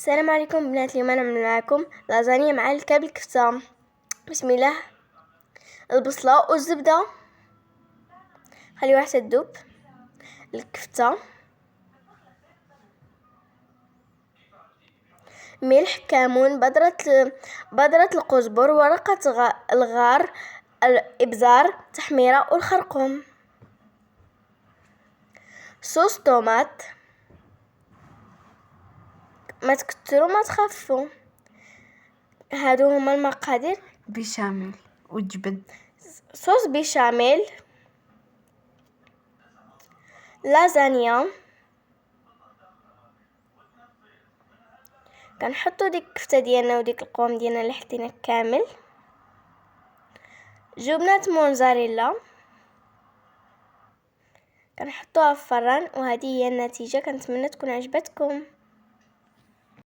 السلام عليكم بنات. اليوم انا نعمل معكم لازانيا مع الكعب الكفتة. بسم الله. البصلة والزبدة خليوها حتى تذوب، الكفتة، ملح، كمون، بذرة القزبر، ورقة الغار، الابزار، تحميرة والخرقوم، صوص طوماط، ما تكتروا ما تخفوا. هادو هما المقادير: بشاميل وجبن، صوص بيشاميل، لازانيا. كنحطو ديك الكفتة ديالنا وديك القوام ديالنا اللي حطينا كامل، جبنة موزاريلا كنحطوها في الفران، وهذه هي النتيجة. كنتمنى تكون عجبتكم.